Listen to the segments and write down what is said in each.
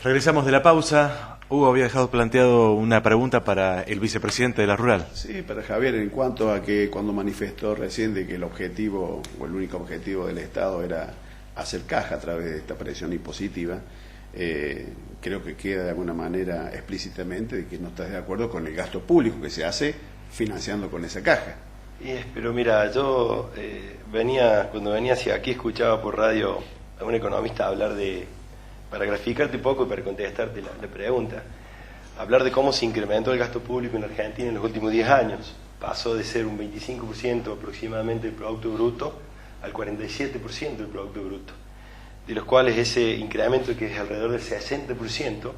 Regresamos de la pausa. Hugo había dejado planteado una pregunta para el vicepresidente de la Rural. Sí, para Javier, en cuanto a que cuando manifestó recién de que el objetivo o el único objetivo del Estado era hacer caja a través de esta presión impositiva, creo que queda de alguna manera explícitamente de que no estás de acuerdo con el gasto público que se hace financiando con esa caja. Pero mira, yo cuando venía hacia aquí escuchaba por radio a un economista hablar para graficarte un poco y para contestarte la pregunta, hablar de cómo se incrementó el gasto público en Argentina en los últimos 10 años. Pasó de ser un 25% aproximadamente del Producto Bruto al 47% del Producto Bruto, de los cuales ese incremento, que es alrededor del 60%,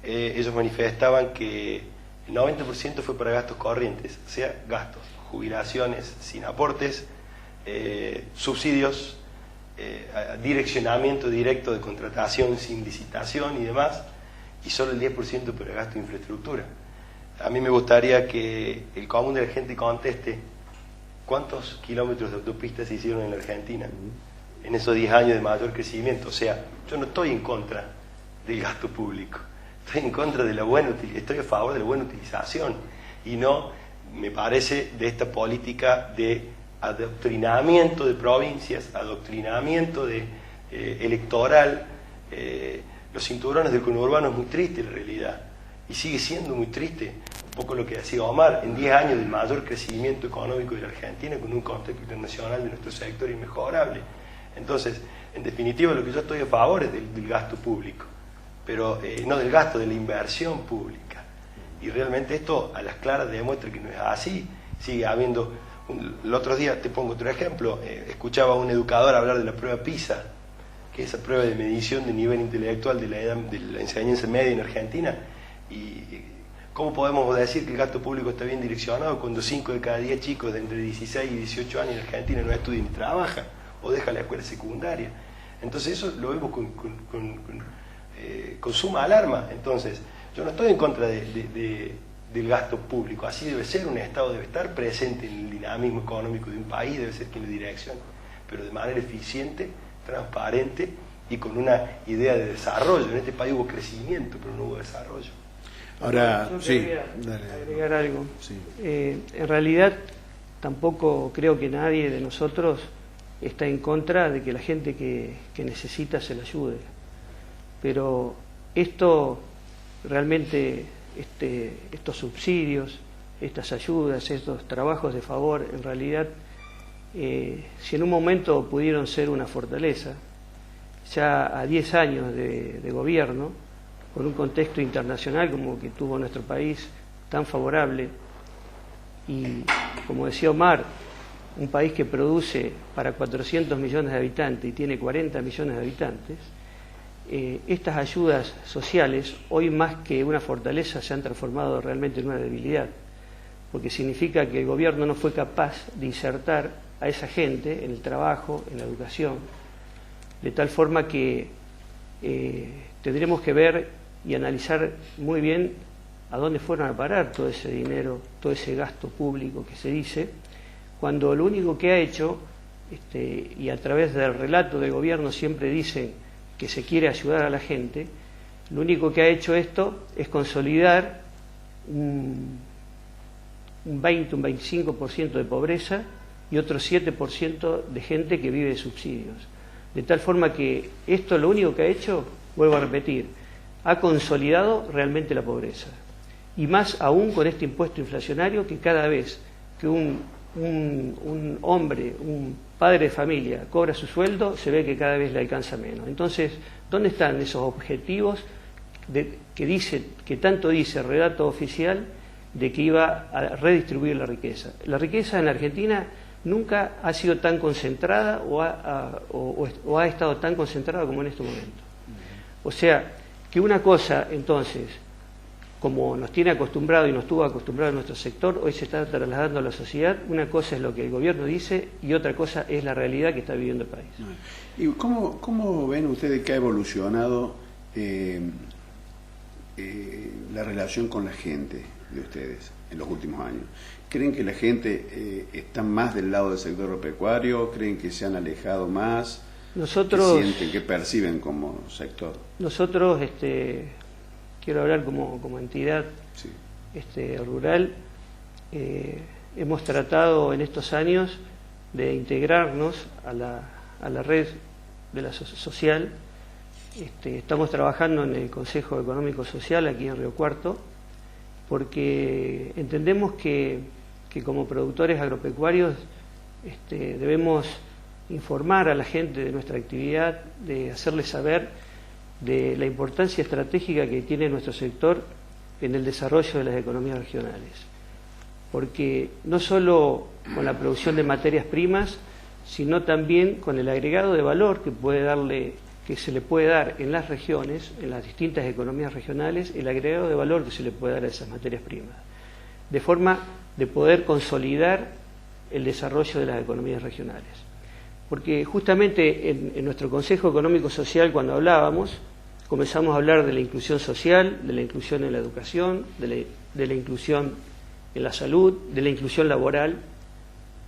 ellos manifestaban que el 90% fue para gastos corrientes, o sea, gastos, jubilaciones sin aportes, subsidios, direccionamiento directo de contratación sin licitación y demás, y solo el 10% para gasto de infraestructura. A mí me gustaría que el común de la gente conteste cuántos kilómetros de autopistas se hicieron en la Argentina en esos 10 años de mayor crecimiento. O sea, yo no estoy en contra del gasto público, estoy en contra de estoy a favor de la buena utilización, y no me parece de esta política de adoctrinamiento de provincias, adoctrinamiento electoral. Los cinturones del conurbano es muy triste en realidad, y sigue siendo muy triste, un poco lo que decía Omar, en 10 años del mayor crecimiento económico de la Argentina, con un contexto internacional de nuestro sector inmejorable. Entonces, en definitiva, lo que yo estoy a favor es del gasto público, pero no del gasto, de la inversión pública. Y realmente esto a las claras demuestra que no es así. Sigue habiendo... El otro día, te pongo otro ejemplo, escuchaba a un educador hablar de la prueba PISA, que es esa prueba de medición de nivel intelectual de la enseñanza media en Argentina, y ¿cómo podemos decir que el gasto público está bien direccionado cuando 5 de cada 10 chicos de entre 16 y 18 años en Argentina no estudian ni trabajan, o dejan la escuela secundaria? Entonces eso lo vemos con suma alarma. Entonces, yo no estoy en contra del gasto público, así debe ser. Un Estado debe estar presente en el dinamismo económico de un país, debe ser quien lo direccione, pero de manera eficiente, transparente y con una idea de desarrollo. En este país hubo crecimiento, pero no hubo desarrollo. Ahora, yo sí, agregar algo. Sí. En realidad, tampoco creo que nadie de nosotros está en contra de que la gente que necesita se la ayude, pero esto realmente... estos subsidios, estas ayudas, estos trabajos de favor, en realidad, si en un momento pudieron ser una fortaleza, ya a 10 años de gobierno, con un contexto internacional como que tuvo nuestro país tan favorable, y como decía Omar, un país que produce para 400 millones de habitantes y tiene 40 millones de habitantes, estas ayudas sociales, hoy más que una fortaleza, se han transformado realmente en una debilidad, porque significa que el gobierno no fue capaz de insertar a esa gente en el trabajo, en la educación, de tal forma que tendremos que ver y analizar muy bien a dónde fueron a parar todo ese dinero, todo ese gasto público que se dice, cuando lo único que ha hecho, y a través del relato del gobierno siempre dicen que se quiere ayudar a la gente, lo único que ha hecho esto es consolidar un 20, un 25% de pobreza y otro 7% de gente que vive de subsidios. De tal forma que esto lo único que ha hecho, vuelvo a repetir, ha consolidado realmente la pobreza. Y más aún con este impuesto inflacionario, que cada vez que un hombre, un padre de familia cobra su sueldo, se ve que cada vez le alcanza menos. Entonces, ¿dónde están esos objetivos que tanto dice el relato oficial de que iba a redistribuir la riqueza? La riqueza en Argentina nunca ha sido tan concentrada o ha estado tan concentrada como en este momento. O sea, que una cosa, entonces, como nos tiene acostumbrado y nos tuvo acostumbrado en nuestro sector, hoy se está trasladando a la sociedad. Una cosa es lo que el gobierno dice y otra cosa es la realidad que está viviendo el país. ¿Y cómo ven ustedes que ha evolucionado la relación con la gente de ustedes en los últimos años? ¿Creen que la gente está más del lado del sector agropecuario? ¿Creen que se han alejado más? Nosotros, ¿qué sienten, qué perciben como sector? Nosotros, quiero hablar como entidad Sí. rural, hemos tratado en estos años de integrarnos a la red de la social. Estamos trabajando en el Consejo Económico Social aquí en Río Cuarto, porque entendemos que como productores agropecuarios debemos informar a la gente de nuestra actividad, de hacerles saber de la importancia estratégica que tiene nuestro sector en el desarrollo de las economías regionales. Porque no solo con la producción de materias primas, sino también con el agregado de valor que se le puede dar en las regiones, en las distintas economías regionales, el agregado de valor que se le puede dar a esas materias primas, de forma de poder consolidar el desarrollo de las economías regionales. Porque justamente en nuestro Consejo Económico Social, cuando hablábamos, comenzamos a hablar de la inclusión social, de la inclusión en la educación, de la inclusión en la salud, de la inclusión laboral,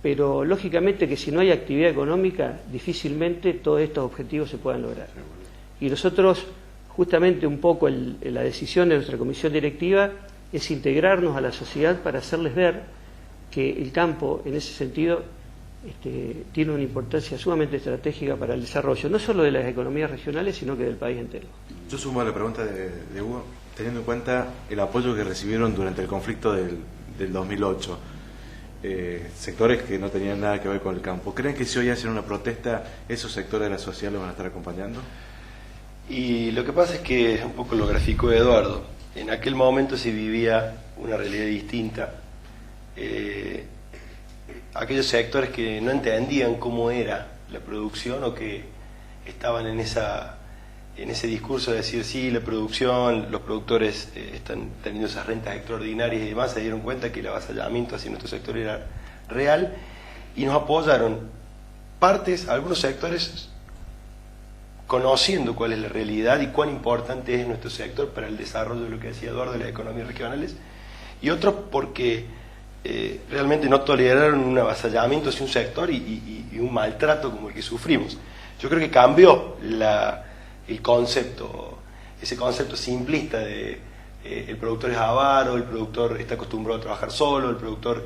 pero lógicamente que si no hay actividad económica, difícilmente todos estos objetivos se puedan lograr. Y nosotros, justamente un poco la decisión de nuestra comisión directiva es integrarnos a la sociedad para hacerles ver que el campo, en ese sentido, tiene una importancia sumamente estratégica para el desarrollo, no solo de las economías regionales, sino que del país entero. Yo sumo a la pregunta de Hugo, teniendo en cuenta el apoyo que recibieron durante el conflicto del 2008, sectores que no tenían nada que ver con el campo. ¿Creen que si hoy hacen una protesta, esos sectores de la sociedad los van a estar acompañando? Y lo que pasa es que, un poco lo graficó Eduardo, en aquel momento se vivía una realidad distinta. Aquellos sectores que no entendían cómo era la producción o que estaban en ese discurso de decir sí, la producción, los productores están teniendo esas rentas extraordinarias y demás, se dieron cuenta que el avasallamiento hacia nuestro sector era real y nos apoyaron algunos sectores conociendo cuál es la realidad y cuán importante es nuestro sector para el desarrollo de lo que decía Eduardo de las economías regionales, y otros porque realmente no toleraron un avasallamiento hacia un sector y un maltrato como el que sufrimos. Yo creo que cambió el concepto, ese concepto simplista de el productor es avaro, el productor está acostumbrado a trabajar solo, el productor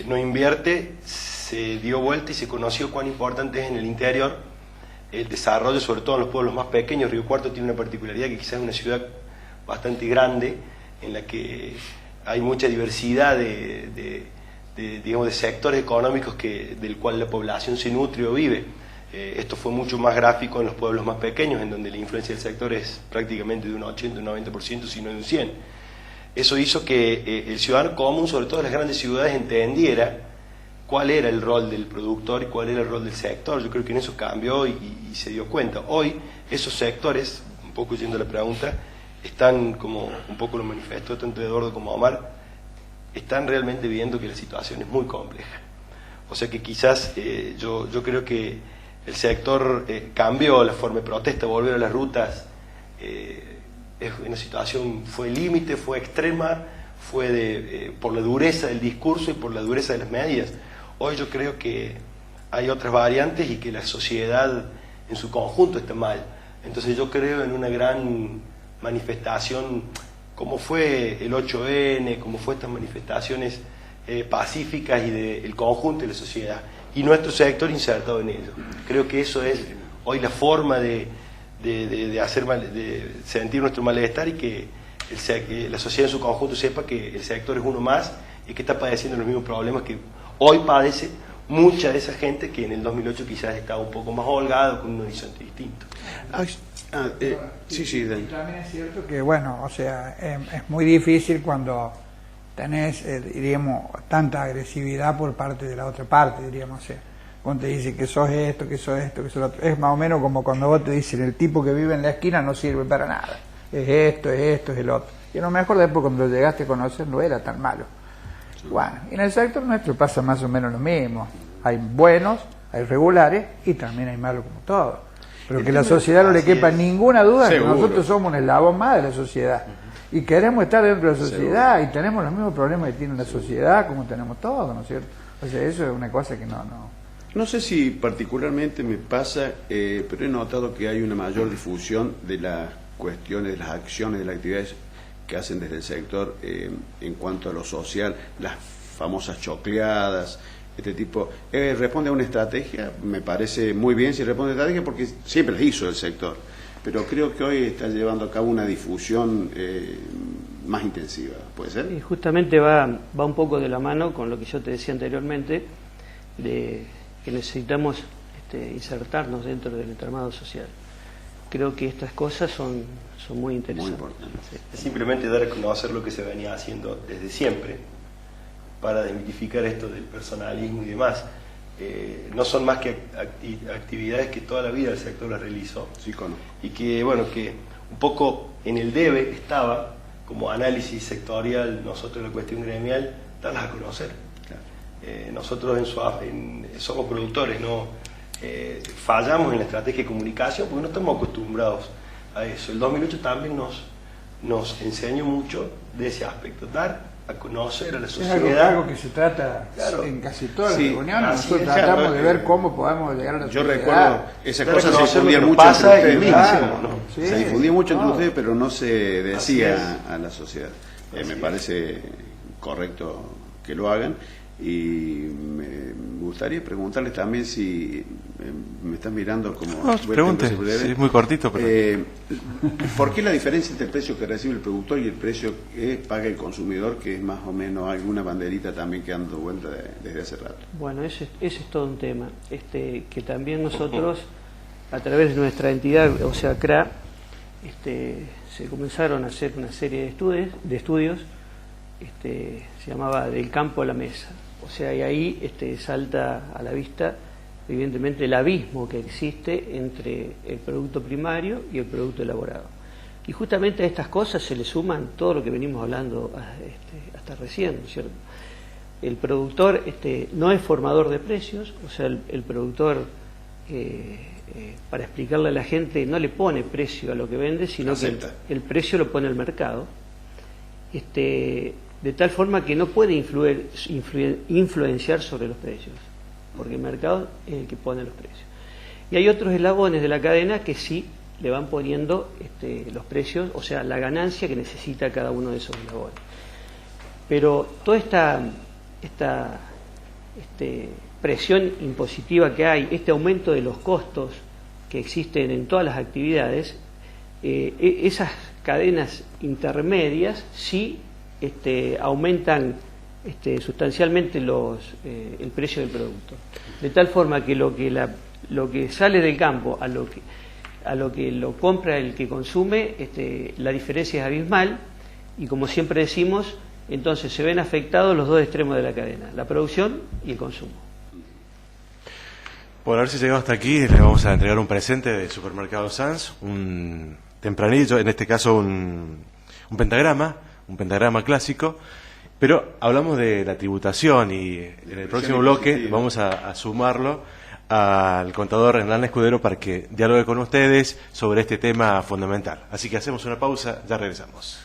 no invierte, se dio vuelta y se conoció cuán importante es en el interior el desarrollo, sobre todo en los pueblos más pequeños. Río Cuarto tiene una particularidad que quizás es una ciudad bastante grande, en la que hay mucha diversidad de sectores económicos del cual la población se nutre o vive. Esto fue mucho más gráfico en los pueblos más pequeños, en donde la influencia del sector es prácticamente de un 80, un 90%, si no de un 100%. Eso hizo que el ciudadano común, sobre todo en las grandes ciudades, entendiera cuál era el rol del productor y cuál era el rol del sector. Yo creo que en eso cambió y se dio cuenta. Hoy esos sectores, un poco yendo a la pregunta, están, como un poco lo manifestó tanto Eduardo como Omar, están realmente viendo que la situación es muy compleja. O sea que quizás yo creo que el sector cambió la forma de protesta, volver a las rutas, es una situación, fue límite, fue extrema, fue por la dureza del discurso y por la dureza de las medidas. Hoy yo creo que hay otras variantes y que la sociedad en su conjunto está mal. Entonces yo creo en una gran manifestación como fue el 8N, como fue estas manifestaciones pacíficas y del conjunto de la sociedad, y nuestro sector insertado en ello. Creo que eso es hoy la forma de sentir nuestro malestar, y que la sociedad en su conjunto sepa que el sector es uno más y que está padeciendo los mismos problemas que hoy padece mucha de esa gente que en el 2008 quizás estaba un poco más holgado, con un horizonte distinto. Sí, Dani. También es cierto que, bueno, o sea, es muy difícil cuando tenés, diríamos, tanta agresividad por parte de la otra parte, diríamos, o sea, cuando te dicen que sos esto, que sos esto, que sos lo otro. Es más o menos como cuando vos te dicen el tipo que vive en la esquina no sirve para nada, es esto, es el otro. Y a lo mejor después cuando lo llegaste a conocer no era tan malo. Bueno, y en el sector nuestro pasa más o menos lo mismo. Hay buenos, hay regulares y también hay malos como todo. Pero que a la sociedad no le quepa ninguna duda que nosotros somos un eslabón más de la sociedad. Y queremos estar dentro de la sociedad y tenemos los mismos problemas que tiene la sociedad como tenemos todos, ¿no es cierto? O sea, eso es una cosa que no. No sé si particularmente me pasa, pero he notado que hay una mayor difusión de las cuestiones, de las acciones, de las actividades que hacen desde el sector en cuanto a lo social, las famosas chocleadas, este tipo. Responde a una estrategia, me parece muy bien si responde a una estrategia porque siempre las hizo el sector, pero creo que hoy está llevando a cabo una difusión más intensiva, ¿puede ser? Y justamente va un poco de la mano con lo que yo te decía anteriormente, de que necesitamos insertarnos dentro del entramado social. Creo que estas cosas son muy interesantes. Muy importante. Sí. Es simplemente dar a conocer lo que se venía haciendo desde siempre para desmitificar esto del personalismo y demás. No son más que actividades que toda la vida el sector las realizó. Sí, conozco. Y que, bueno, que un poco en el debe estaba, como análisis sectorial, nosotros en la cuestión gremial, darlas a conocer. Claro. Nosotros somos productores, no fallamos en la estrategia de comunicación porque no estamos acostumbrados a eso. El 2008 también nos enseñó mucho de ese aspecto, dar a conocer a la Es sociedad. algo que se trata Claro. en casi todas las Sí, reuniones. así Nosotros es, tratamos claro, de ver cómo podemos llegar a la Yo sociedad. recuerdo, esa Dar a cosa se conocer difundía lo que mucho pasa entre y ustedes. mismo, Claro, ¿no? Sí. se difundía mucho entre No. ustedes, pero no se decía Así a la sociedad. Así Me es. parece correcto que lo hagan y me gustaría preguntarles también si me están mirando como... No, voy a pregunte, tener que ser breve. sí, es muy cortito, pero... ¿Por qué la diferencia entre el precio que recibe el productor y el precio que paga el consumidor, que es más o menos alguna banderita también que ando vuelta desde hace rato? Bueno, ese es todo un tema, que también nosotros, a través de nuestra entidad, o sea, CRA, se comenzaron a hacer una serie de estudios, se llamaba Del campo a la mesa. O sea, y ahí salta a la vista, evidentemente, el abismo que existe entre el producto primario y el producto elaborado. Y justamente a estas cosas se le suman todo lo que venimos hablando hasta recién, ¿no es cierto? El productor no es formador de precios, o sea, el productor, para explicarle a la gente, no le pone precio a lo que vende, sino Acepta. que el precio lo pone el mercado. De tal forma que no puede influenciar sobre los precios, porque el mercado es el que pone los precios. Y hay otros eslabones de la cadena que sí le van poniendo los precios, o sea, la ganancia que necesita cada uno de esos eslabones. Pero toda esta presión impositiva que hay, este aumento de los costos que existen en todas las actividades, esas cadenas intermedias sí aumentan sustancialmente el precio del producto, de tal forma que lo que sale del campo a lo que lo compra el que consume, la diferencia es abismal, y como siempre decimos, entonces se ven afectados los dos extremos de la cadena, la producción y el consumo. Por haberse llegado hasta aquí, les vamos a entregar un presente de Supermercado Sanz, un tempranillo, en este caso un pentagrama clásico, pero hablamos de la tributación y en el próximo bloque vamos a sumarlo al contador Hernán Escudero para que dialogue con ustedes sobre este tema fundamental. Así que hacemos una pausa, ya regresamos.